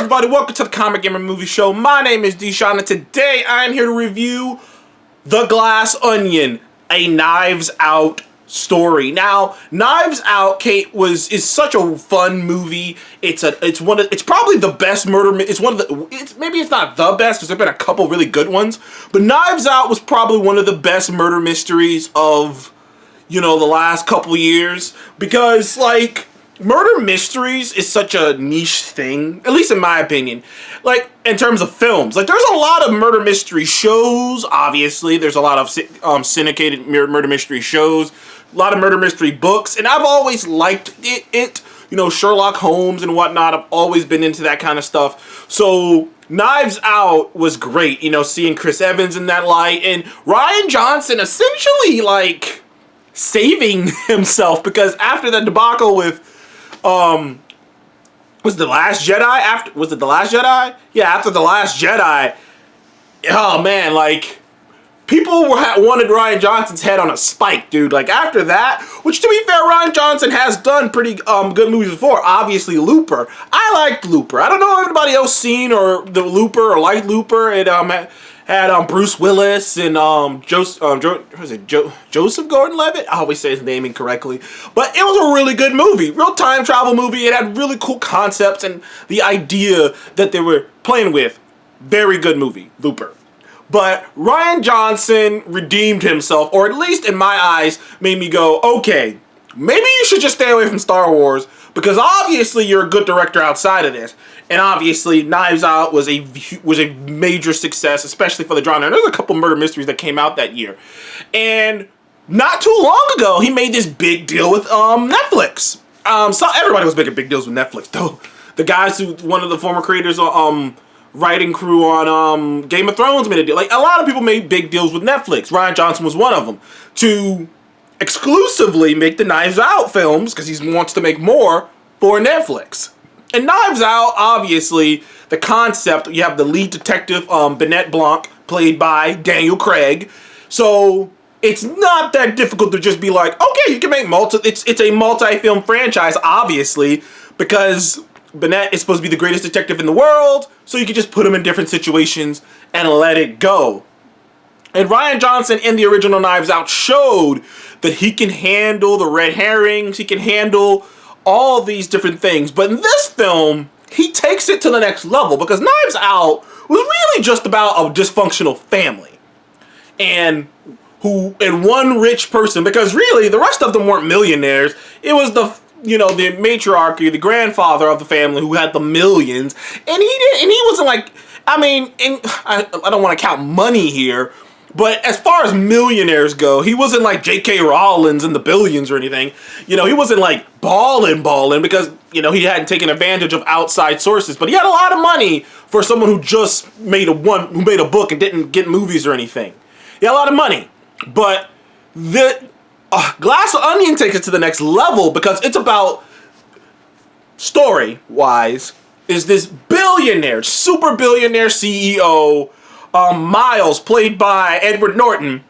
everybody, welcome to the Comic Gamer Movie Show. My name is Deshaun, and today I am here to review The Glass Onion, a Knives Out story. Now, Knives Out, Kate, is such a fun movie. It's probably the best murder. Maybe it's not the best because there've been a couple really good ones, but Knives Out was probably one of the best murder mysteries of, the last couple years, because murder mysteries is such a niche thing, at least in my opinion. In terms of films, there's a lot of murder mystery shows. Obviously, there's a lot of syndicated murder mystery shows, a lot of murder mystery books, and I've always liked it. Sherlock Holmes and whatnot. I've always been into that kind of stuff. So Knives Out was great. Seeing Chris Evans in that light, and Rian Johnson essentially saving himself, because after that debacle with was it The Last Jedi? Was it The Last Jedi? Yeah, after The Last Jedi, oh man, people wanted Rian Johnson's head on a spike, dude. After that, which to be fair, Rian Johnson has done pretty good movies before. Obviously, Looper. I liked Looper. I don't know if anybody else seen or the Looper or liked Looper. It had Bruce Willis and Joseph Gordon-Levitt? I always say his name incorrectly. But it was a really good movie. Real time travel movie. It had really cool concepts and the idea that they were playing with. Very good movie, Looper. But Rian Johnson redeemed himself, or at least in my eyes, made me go, okay, maybe you should just stay away from Star Wars, because obviously you're a good director outside of this. And obviously, Knives Out was a major success, especially for the genre. And there's a couple murder mysteries that came out that year. And not too long ago, he made this big deal with Netflix. So everybody was making big deals with Netflix, though. The guys one of the former creators, writing crew on Game of Thrones made a deal. A lot of people made big deals with Netflix. Rian Johnson was one of them. To exclusively make the Knives Out films, because he wants to make more for Netflix. And Knives Out, obviously, the concept, you have the lead detective, Blanc, played by Daniel Craig. So it's not that difficult to just be okay, you can make it's a multi-film franchise, obviously, because Benoit is supposed to be the greatest detective in the world, so you can just put him in different situations and let it go. And Rian Johnson in the original Knives Out showed that he can handle the red herrings, he can handle all these different things. But in this film, he takes it to the next level, because Knives Out was really just about a dysfunctional family. And one rich person, because really the rest of them weren't millionaires. It was the matriarchy, the grandfather of the family who had the millions. And he wasn't I don't want to count money here, but as far as millionaires go, he wasn't like J.K. Rowling's in the billions or anything. He wasn't balling because, he hadn't taken advantage of outside sources. But he had a lot of money for someone who just made a book and didn't get movies or anything. He had a lot of money. But the Glass Onion takes it to the next level, because it's about, story-wise, is this billionaire, super billionaire CEO, Miles, played by Edward Norton,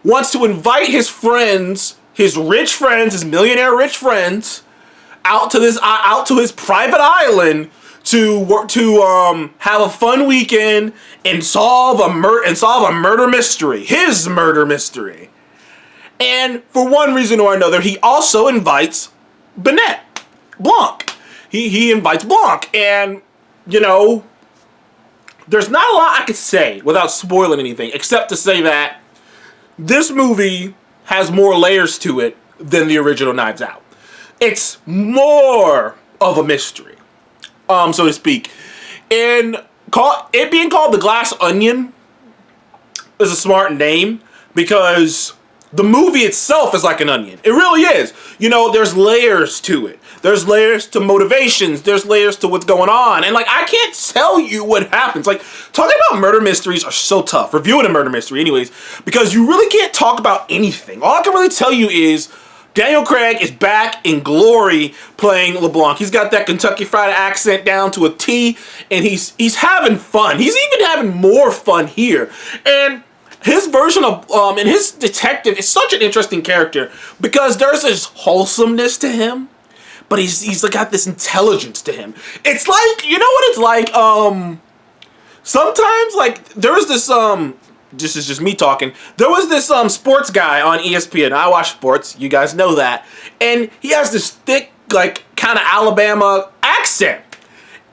wants to invite his friends, his millionaire rich friends, out to his private island to have a fun weekend and solve a murder mystery, his murder mystery. And for one reason or another, he also invites Blanc. He invites Blanc, and there's not a lot I could say without spoiling anything, except to say that this movie has more layers to it than the original Knives Out. It's more of a mystery, so to speak. And it being called The Glass Onion is a smart name, because the movie itself is like an onion. It really is. There's layers to it. There's layers to motivations. There's layers to what's going on. And I can't tell you what happens. Talking about murder mysteries are so tough. Reviewing a murder mystery anyways. Because you really can't talk about anything. All I can really tell you is Daniel Craig is back in glory playing LeBlanc. He's got that Kentucky Fried accent down to a T. And he's having fun. He's even having more fun here. And his version of, and his detective is such an interesting character, because there's this wholesomeness to him, but he's like got this intelligence to him. It's like, you know what it's like, sometimes, like, there was this, this is just me talking, there was this, sports guy on ESPN, I watch sports, you guys know that, and he has this thick, like, kind of Alabama accent,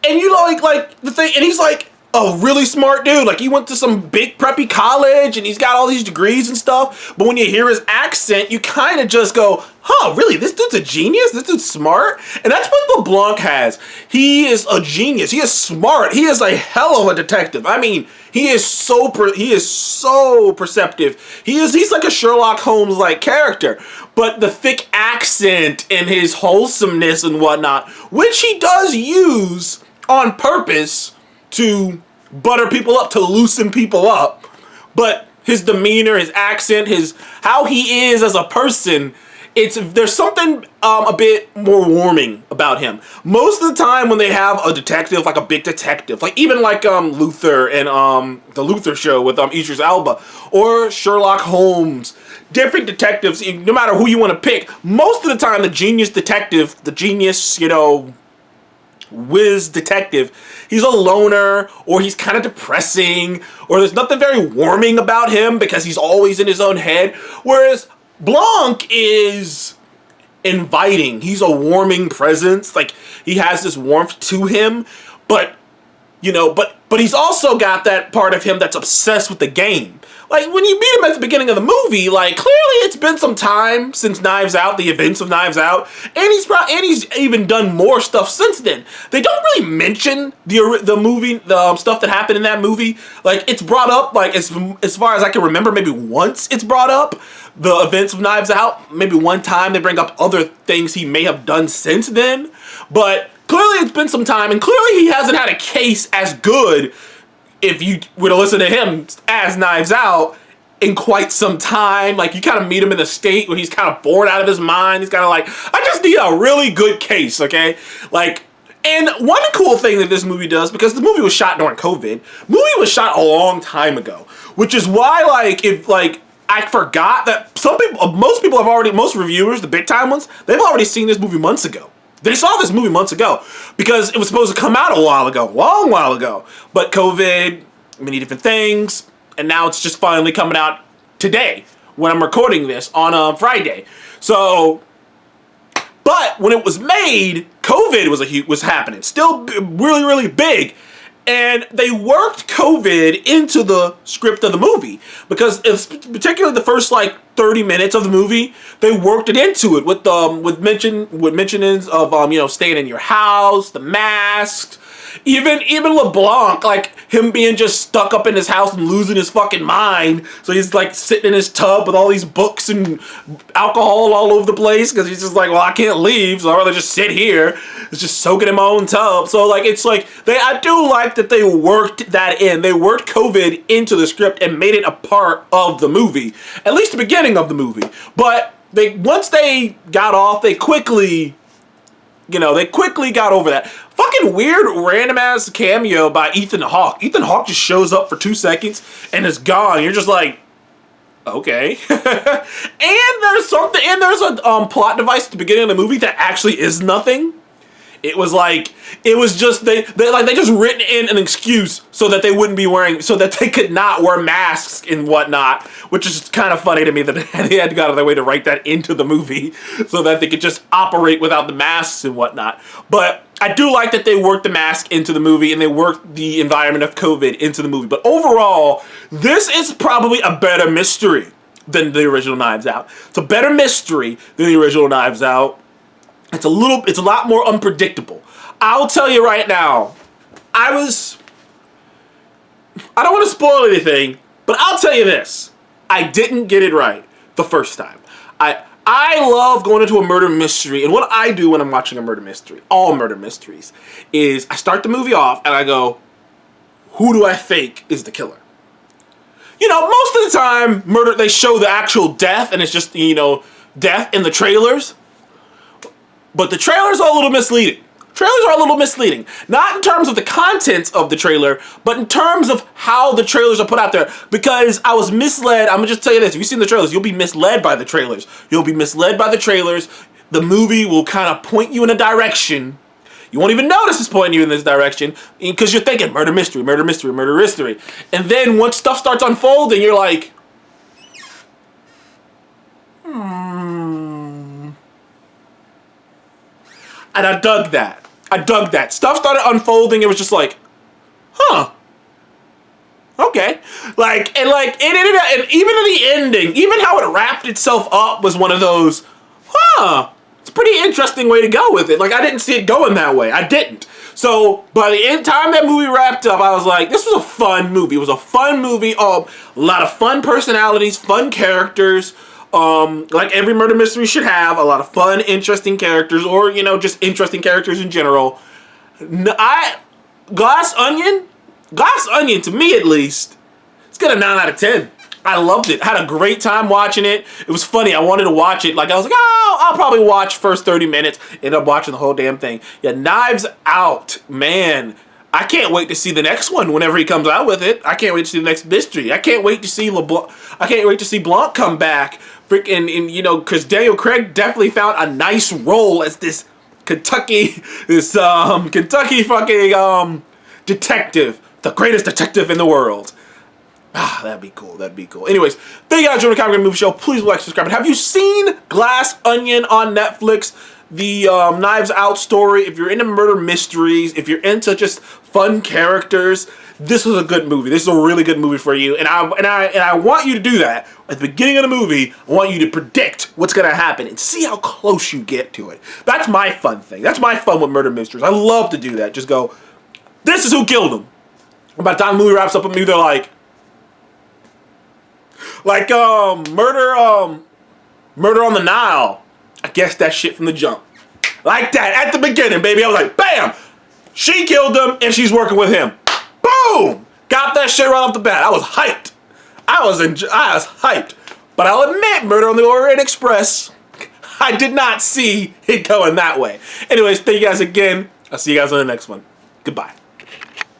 and you know, like, the thing, and he's like, a really smart dude. Like, he went to some big preppy college and he's got all these degrees and stuff. But when you hear his accent, you kind of just go, huh, really? This dude's a genius? This dude's smart? And that's what LeBlanc has. He is a genius. He is smart. He is a hell of a detective. I mean, he is so perceptive. He's like a Sherlock Holmes like character. But the thick accent and his wholesomeness and whatnot, which he does use on purpose to butter people up, to loosen people up, but his demeanor, his accent, how he is as a person, there's something a bit more warming about him. Most of the time when they have a detective, like a big detective, like even like Luther and the Luther Show with Idris Elba, or Sherlock Holmes, different detectives, no matter who you want to pick, most of the time the genius detective, the genius, whiz detective, he's a loner, or he's kind of depressing, or there's nothing very warming about him because he's always in his own head. Whereas Blanc is inviting. He's a warming presence. Like, he has this warmth to him, but he's also got that part of him that's obsessed with the game. Like, when you meet him at the beginning of the movie, like, clearly it's been some time since Knives Out, the events of Knives Out, and he's even done more stuff since then. They don't really mention the movie, the stuff that happened in that movie. Like, it's brought up, like, as far as I can remember, maybe once it's brought up, the events of Knives Out. Maybe one time they bring up other things he may have done since then. But clearly it's been some time, and clearly he hasn't had a case as good, if you were to listen to him, as Knives Out in quite some time. Like, you kind of meet him in a state where he's kind of bored out of his mind. He's kind of like, I just need a really good case, okay? Like, and one cool thing that this movie does, because the movie was shot during COVID, movie was shot a long time ago, which is why, I forgot that most reviewers, the big time ones, they've already seen this movie months ago. They saw this movie months ago because it was supposed to come out a long while ago. But COVID, many different things, and now it's just finally coming out today when I'm recording this on Friday. So, but when it was made, COVID was happening, still really, really big. And they worked COVID into the script of the movie because it's particularly the first 30 minutes of the movie, they worked it into it with mentionings of staying in your house, the masks, even LeBlanc, like him being just stuck up in his house and losing his fucking mind. So he's like sitting in his tub with all these books and alcohol all over the place because he's just like, well, I can't leave, so I'd rather just sit here. It's just soaking in my own tub. So I do like that they worked that in. They worked COVID into the script and made it a part of the movie, at least the beginning of the movie. But once they got off, they quickly got over that. Fucking weird random ass cameo by Ethan Hawke. Ethan Hawke just shows up for 2 seconds and is gone. You're just like, okay. and there's a plot device at the beginning of the movie that actually is nothing. It was just they just written in an excuse so that they could not wear masks and whatnot, which is kind of funny to me that they had to go out of their way to write that into the movie so that they could just operate without the masks and whatnot. But I do like that they worked the mask into the movie and they worked the environment of COVID into the movie. But overall, this is probably a better mystery than the original Knives Out. It's a better mystery than the original Knives Out. It's a lot more unpredictable. I'll tell you right now, I don't want to spoil anything, but I'll tell you this. I didn't get it right the first time. I love going into a murder mystery, and what I do when I'm watching a murder mystery, all murder mysteries, is I start the movie off and I go, who do I think is the killer? Most of the time, they show the actual death, and it's just, death in the trailers. But the trailers are a little misleading. Not in terms of the contents of the trailer, but in terms of how the trailers are put out there. Because I was misled. I'm going to just tell you this. If you've seen the trailers, you'll be misled by the trailers. the movie will kind of point you in a direction. You won't even notice it's pointing you in this direction because you're thinking murder mystery, murder mystery, murder mystery. And then once stuff starts unfolding, you're like, And I dug that. Stuff started unfolding. It was just like, huh. Okay. It ended up, and even in the ending, even how it wrapped itself up was one of those, huh. It's a pretty interesting way to go with it. Like, I didn't see it going that way. I didn't. So, by the end time that movie wrapped up, I was like, this was a fun movie. It was a fun movie. A lot of fun personalities, fun characters. Like every murder mystery should have. A lot of fun, interesting characters. Or, you know, just interesting characters in general. Glass Onion, to me at least, it's got a 9 out of 10. I loved it. Had a great time watching it. It was funny. I wanted to watch it. Like, I was like, oh, I'll probably watch first 30 minutes. End up watching the whole damn thing. Yeah, Knives Out. Man, I can't wait to see the next one whenever he comes out with it. I can't wait to see the next mystery. I can't wait to see Blanc come back. And you know, because Daniel Craig definitely found a nice role as this Kentucky fucking detective. The greatest detective in the world. Ah, that'd be cool. Anyways, thank you guys for joining the Comic Movie Show. Please like, subscribe. And have you seen Glass Onion on Netflix? The Knives Out story. If you're into murder mysteries, if you're into just fun characters, this was a good movie. This is a really good movie for you. And I want you to do that. At the beginning of the movie, I want you to predict what's going to happen and see how close you get to it. That's my fun thing. That's my fun with murder mysteries. I love to do that. Just go, this is who killed him. And by the time the movie wraps up, I'm either like murder on the Nile. I guessed that shit from the jump. Like that, at the beginning, baby. I was like, bam! She killed him, and she's working with him. Boom! Got that shit right off the bat. I was hyped. I was hyped. But I'll admit, Murder on the Orient Express, I did not see it going that way. Anyways, thank you guys again. I'll see you guys on the next one. Goodbye.